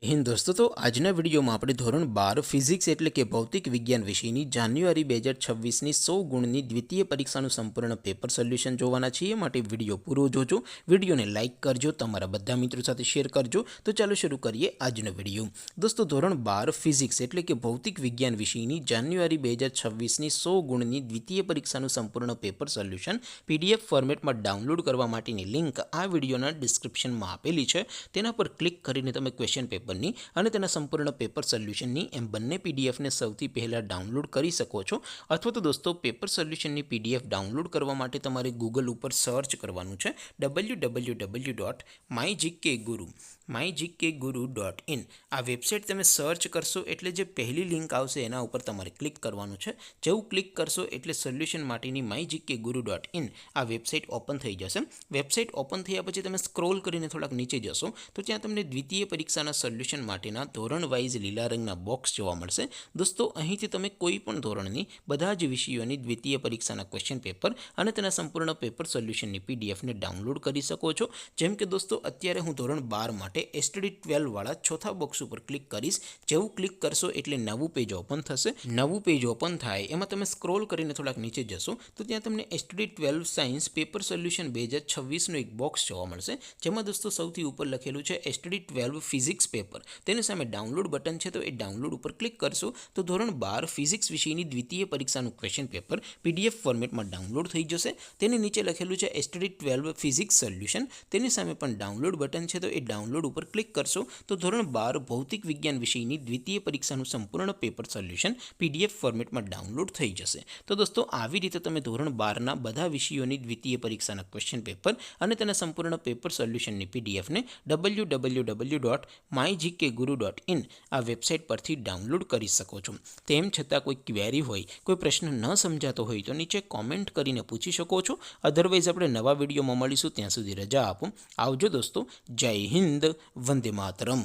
હિન્દ દોસ્તો, તો આજના વિડીયોમાં આપણે ધોરણ 12 ફિઝિક્સ એટલે કે ભૌતિક વિજ્ઞાન વિષયની જાન્યુઆરી 2026ની 100 ગુણની દ્વિતીય પરીક્ષાનું સંપૂર્ણ પેપર સોલ્યુશન જોવાના છીએ. માટે વિડીયો પૂરો જોજો, વિડીયોને લાઇક કરજો, તમારા બધા મિત્રો સાથે શેર કરજો. તો ચાલો શરૂ કરીએ આજનો વિડીયો. દોસ્તો, ધોરણ 12 ફિઝિક્સ એટલે કે ભૌતિક વિજ્ઞાન વિષયની જાન્યુઆરી 2026ની 100 ગુણની દ્વિતીય પરીક્ષાનું સંપૂર્ણ પેપર સોલ્યુશન PDF ફોર્મેટમાં ડાઉનલોડ કરવા માટેની લિંક આ વિડીયોના ડિસ્ક્રિપ્શનમાં આપેલી છે. તેના પર ક્લિક કરીને તમે ક્વેશ્ચન પેપર અને તેના સંપૂર્ણ પેપર સોલ્યુશનની એમ બંને પીડીએફને સૌથી પહેલાં ડાઉનલોડ કરી શકો છો. અથવા તો દોસ્તો, પેપર સોલ્યુશનની PDF ડાઉનલોડ કરવા માટે તમારે ગૂગલ ઉપર સર્ચ કરવાનું છે www.mygkguru.in. આ વેબસાઇટ તમે સર્ચ કરશો એટલે જે પહેલી લિંક આવશે એના ઉપર તમારે ક્લિક કરવાનું છે. જેવું ક્લિક કરશો એટલે સોલ્યુશન માટેની mygkguru.in આ વેબસાઇટ ઓપન થઈ જશે. વેબસાઇટ ઓપન થયા પછી તમે સ્ક્રોલ કરીને થોડાક નીચે જશો તો ત્યાં તમને દ્વિતીય પરીક્ષાના સોલ્યુશન માટેના ધોરણ વાઇઝ લીલા રંગના બોક્સ જોવા મળશે. દોસ્તો, અહીંથી તમે કોઈ પણ ધોરણની બધા જ વિષયોની દ્વિતીય પરીક્ષાના ક્વેશ્ચન પેપર અને તેના સંપૂર્ણ પેપર સોલ્યુશનની PDFને ડાઉનલોડ કરી શકો છો. જેમ કે દોસ્તો, અત્યારે હું ધોરણ 12 માટે STD12 વાળા ચોથા બોક્સ ઉપર ક્લિક કરીશ. જેવું ક્લિક કરશો એટલે નવું પેજ ઓપન થશે. નવું પેજ ઓપન થાય એમાં તમે સ્ક્રોલ કરીને થોડાક નીચે જશો તો ત્યાં તમને STD12 સાયન્સ પેપર સોલ્યુશન 2026નું એક બોક્સ જોવા મળશે. જેમાં દોસ્તો સૌથી ઉપર લખેલું છે STD12 ફિઝિક્સ પેપર. તેની સામે ડાઉનલોડ બટન છે, તો એ ડાઉનલોડ ઉપર ક્લિક કરશો તો ધોરણ 12 ફિઝિક્સ વિષયની દ્વિતીય પરીક્ષાનું ક્વેશ્ચન પેપર PDF ફોર્મેટમાં ડાઉનલોડ થઈ જશે. તેની નીચે લખેલું છે STD12 ફિઝિક્સ સોલ્યુશન. તેની સામે પણ ડાઉનલોડ બટન છે, તો એ ડાઉનલોડ ઉપર ક્લિક કરશો તો ધોરણ 12 ભૌતિક વિજ્ઞાન વિષયની દ્વિતીય પરીક્ષાનું સંપૂર્ણ પેપર સોલ્યુશન PDF ફોર્મેટમાં ડાઉનલોડ થઈ જશે. તો દોસ્તો, આવી રીતે તમે ધોરણ 12ના બધા વિષયોની દ્વિતીય પરીક્ષાના ક્વેશ્ચન પેપર અને તેના સંપૂર્ણ પેપર સોલ્યુશનની PDFને www.mygkguru.in આ વેબસાઇટ પરથી ડાઉનલોડ કરી શકો છો. તેમ છતાં કોઈ ક્વેરી હોય, કોઈ પ્રશ્ન ન સમજાતો હોય તો નીચે કોમેન્ટ કરીને પૂછી શકો છો. અધરવાઇઝ આપણે નવા વિડીયોમાં મળીશું. ત્યાં સુધી રજા આપો. આવજો દોસ્તો. જય હિન્દ. વંદે માતરમ.